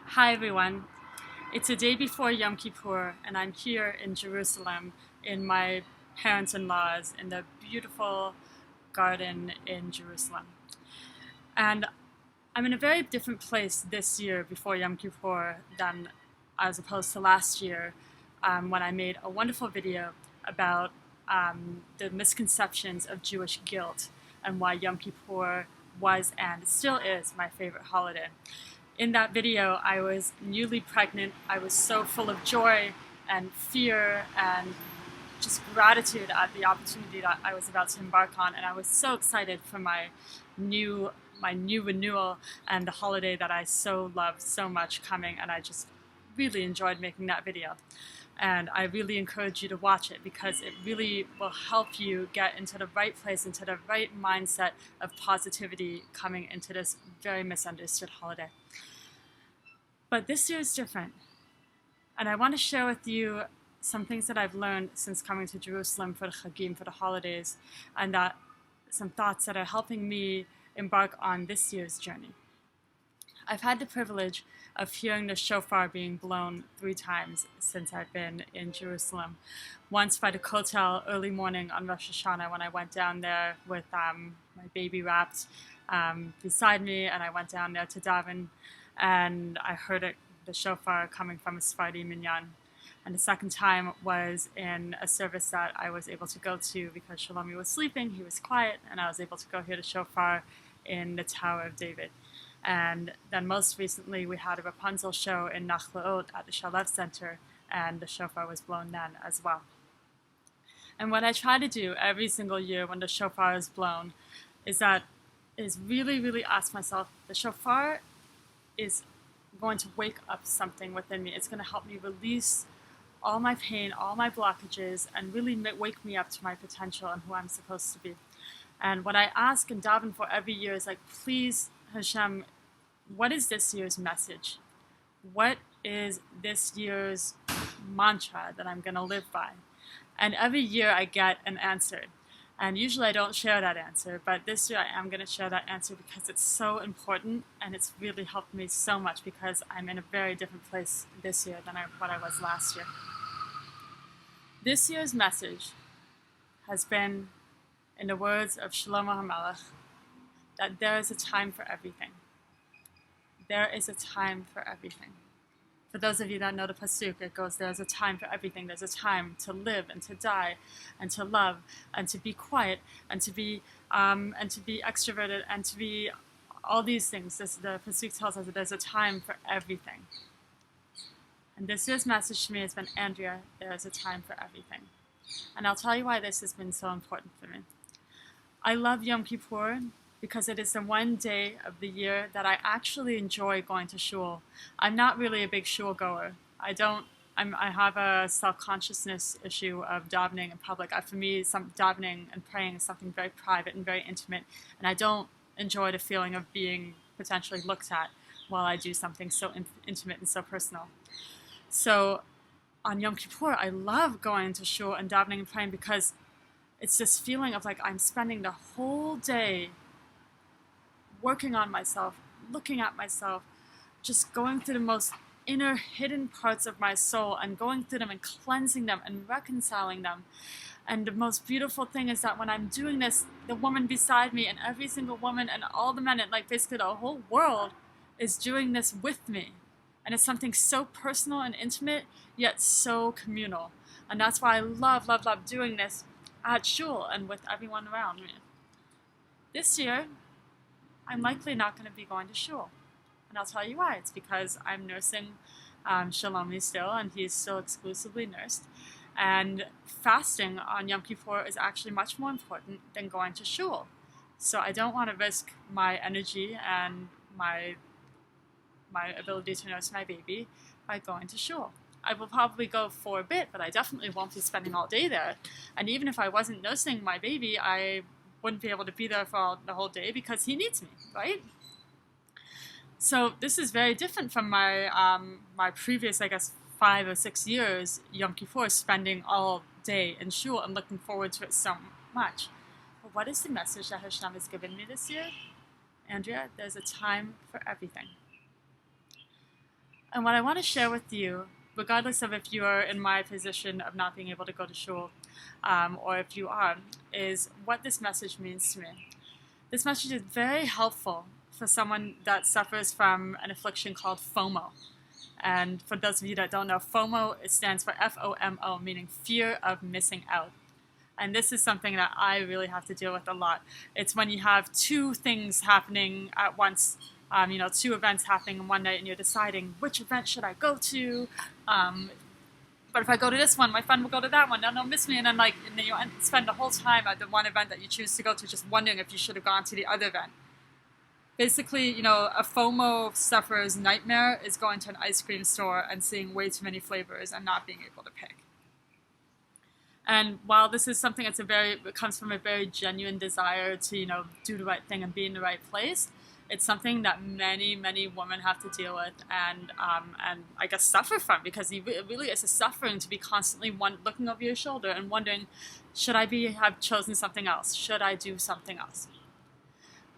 Hi everyone. It's a day before Yom Kippur and I'm here in Jerusalem in my parents-in-law's in the beautiful garden in Jerusalem. And I'm in a very different place this year before Yom Kippur than as opposed to last year when I made a wonderful video about the misconceptions of Jewish guilt and why Yom Kippur was and still is my favorite holiday. In that video, I was newly pregnant. I was so full of joy and fear and just gratitude at the opportunity that I was about to embark on, and I was so excited for my new renewal and the holiday that I so loved so much coming, and I just really enjoyed making that video. And I really encourage you to watch it because it really will help you get into the right place, into the right mindset of positivity coming into this very misunderstood holiday. But this year is different. And I want to share with you some things that I've learned since coming to Jerusalem for the Chagim, for the holidays, and that some thoughts that are helping me embark on this year's journey. I've had the privilege of hearing the shofar being blown 3 times since I've been in Jerusalem. Once by the Kotel early morning on Rosh Hashana when I went down there with my baby wrapped beside me, and I went down there to daven, and I heard the shofar coming from a Sephardi minyan. And the second time was in a service that I was able to go to because Shalomi was sleeping, he was quiet, and I was able to go hear the shofar in the Tower of David. And then most recently we had a Wrapunzel show in Nachlaot at the Shalev Center, and the shofar was blown then as well. And what I try to do every single year when the shofar is blown is really, really ask myself, the shofar is going to wake up something within me. It's going to help me release all my pain, all my blockages, and really wake me up to my potential and who I'm supposed to be. And what I ask and daven for every year is like, please, Hashem, what is this year's message? What is this year's mantra that I'm going to live by? And every year I get an answer. And usually I don't share that answer, but this year I am going to share that answer because it's so important and it's really helped me so much because I'm in a very different place this year than what I was last year. This year's message has been, in the words of Shlomo HaMelech, that there is a time for everything. There is a time for everything. For those of you that know the pasuk, it goes, there's a time for everything. There's a time to live and to die and to love and to be quiet and to be extroverted and to be all these things. The pasuk tells us that there's a time for everything. And this year's message to me has been, Andrea, there is a time for everything. And I'll tell you why this has been so important for me. I love Yom Kippur because it is the one day of the year that I actually enjoy going to shul. I'm not really a big shul goer. I have a self-consciousness issue of davening in public. For me, davening and praying is something very private and very intimate, and I don't enjoy the feeling of being potentially looked at while I do something so intimate and so personal. So on Yom Kippur, I love going to shul and davening and praying because it's this feeling of like I'm spending the whole day working on myself, looking at myself, just going through the most inner hidden parts of my soul and going through them and cleansing them and reconciling them. And the most beautiful thing is that when I'm doing this, the woman beside me and every single woman and all the men and like basically the whole world is doing this with me. And it's something so personal and intimate, yet so communal. And that's why I love, love, love doing this at shul and with everyone around me. This year, I'm likely not going to be going to shul. And I'll tell you why. It's because I'm nursing Shalomi still, and he's still exclusively nursed. And fasting on Yom Kippur is actually much more important than going to shul. So I don't want to risk my energy and my ability to nurse my baby by going to shul. I will probably go for a bit, but I definitely won't be spending all day there. And even if I wasn't nursing my baby, I wouldn't be able to be there for the whole day because he needs me, right? So this is very different from my my previous, I guess, 5 or 6 years, Yom Kippur, spending all day in shul and looking forward to it so much. But what is the message that Hashem has given me this year? Andrea, there's a time for everything. And what I want to share with you, regardless of if you are in my position of not being able to go to shul, or if you are, is what this message means to me. This message is very helpful for someone that suffers from an affliction called FOMO. And for those of you that don't know, FOMO, it stands for F-O-M-O, meaning fear of missing out. And this is something that I really have to deal with a lot. It's when you have two things happening at once, two events happening in one night, and you're deciding which event should I go to. But if I go to this one, my friend will go to that one, and they'll miss me. And then you spend the whole time at the one event that you choose to go to just wondering if you should have gone to the other event. Basically, a FOMO sufferer's nightmare is going to an ice cream store and seeing way too many flavors and not being able to pick. And while this is something it comes from a very genuine desire to, do the right thing and be in the right place, it's something that many, many women have to deal with and I guess suffer from, because it really is a suffering to be constantly looking over your shoulder and wondering, should I have chosen something else? Should I do something else?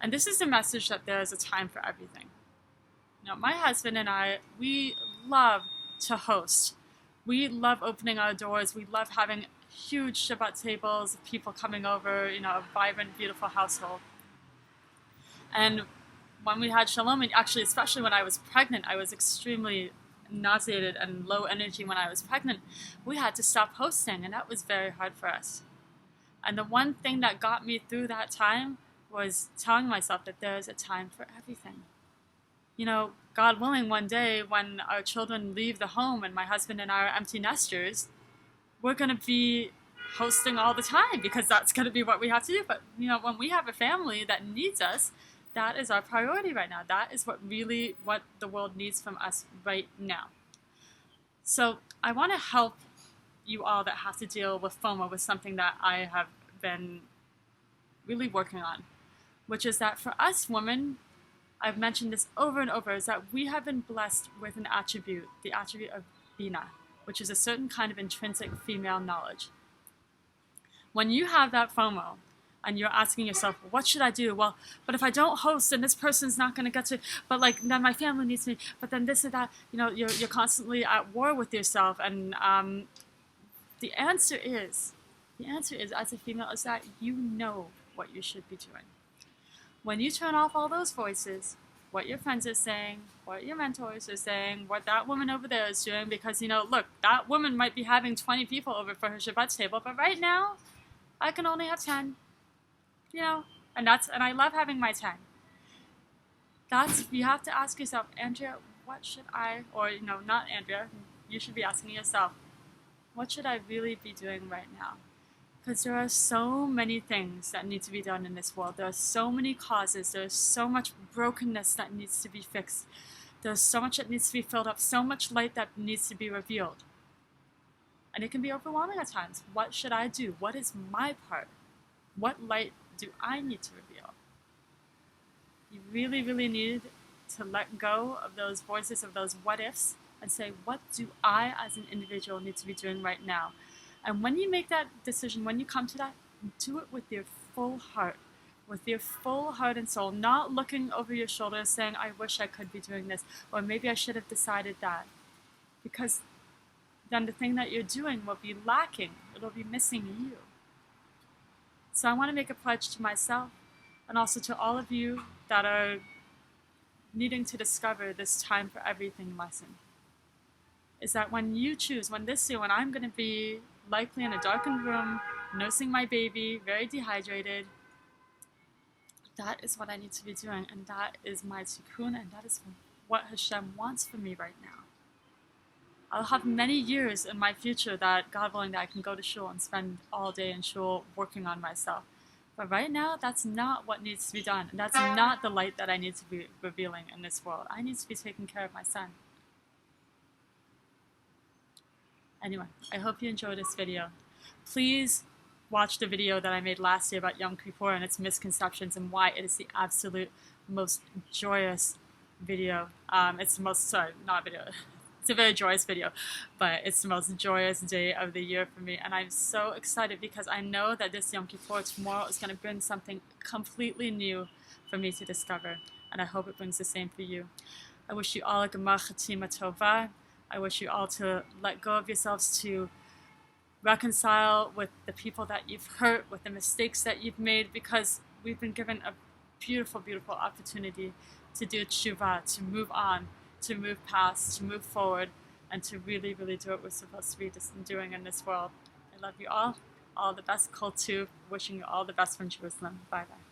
And this is the message that there is a time for everything. My husband and I, we love to host. We love opening our doors. We love having huge Shabbat tables of people coming over, a vibrant, beautiful household. And when we had Shalom, and actually especially when I was pregnant, I was extremely nauseated and low energy when I was pregnant. We had to stop hosting, and that was very hard for us. And the one thing that got me through that time was telling myself that there is a time for everything. God willing, one day when our children leave the home and my husband and I are empty nesters, we're going to be hosting all the time, because that's going to be what we have to do. But, when we have a family that needs us, that is our priority right now. That is what the world needs from us right now. So I want to help you all that have to deal with FOMO with something that I have been really working on, which is that for us women, I've mentioned this over and over, is that we have been blessed with an attribute, the attribute of Bina, which is a certain kind of intrinsic female knowledge. When you have that FOMO and you're asking yourself, what should I do? Well, but if I don't host, then this person's not going to get to, but then my family needs me, but then this or that, you're constantly at war with yourself. And the answer is, as a female, is that you know what you should be doing. When you turn off all those voices, what your friends are saying, what your mentors are saying, what that woman over there is doing, because, look, that woman might be having 20 people over for her Shabbat table, but right now, I can only have 10, and I love having my 10. You have to ask yourself, Andrea, what should I, or, not Andrea, you should be asking yourself, what should I really be doing right now? Because there are so many things that need to be done in this world. There are so many causes. There's so much brokenness that needs to be fixed. There's so much that needs to be filled up, so much light that needs to be revealed. And it can be overwhelming at times. What should I do? What is my part? What light do I need to reveal? You really, really need to let go of those voices, of those what ifs, and say, what do I as an individual need to be doing right now? And when you make that decision, when you come to that, do it with your full heart and soul, not looking over your shoulder saying, I wish I could be doing this, or maybe I should have decided that. Because then the thing that you're doing will be lacking. It'll be missing you. So I want to make a pledge to myself and also to all of you that are needing to discover this time for everything lesson. Is that when you choose, when I'm going to be likely in a darkened room, nursing my baby, very dehydrated, that is what I need to be doing, and that is my tikkun, and that is what Hashem wants for me right now. I'll have many years in my future that, God willing, that I can go to shul and spend all day in shul working on myself. But right now, that's not what needs to be done, and that's not the light that I need to be revealing in this world. I need to be taking care of my son. Anyway, I hope you enjoyed this video. Please watch the video that I made last year about Yom Kippur and its misconceptions and why it is the absolute most joyous video. It's a very joyous video, but it's the most joyous day of the year for me. And I'm so excited because I know that this Yom Kippur tomorrow is going to bring something completely new for me to discover. And I hope it brings the same for you. I wish you all a Gemar Chatima Tova. I wish you all to let go of yourselves, to reconcile with the people that you've hurt, with the mistakes that you've made, because we've been given a beautiful, beautiful opportunity to do tshuva, to move on, to move past, to move forward, and to really, really do what we're supposed to be doing in this world. I love you all. All the best, Kol Tuv. Wishing you all the best from Jerusalem. Bye-bye.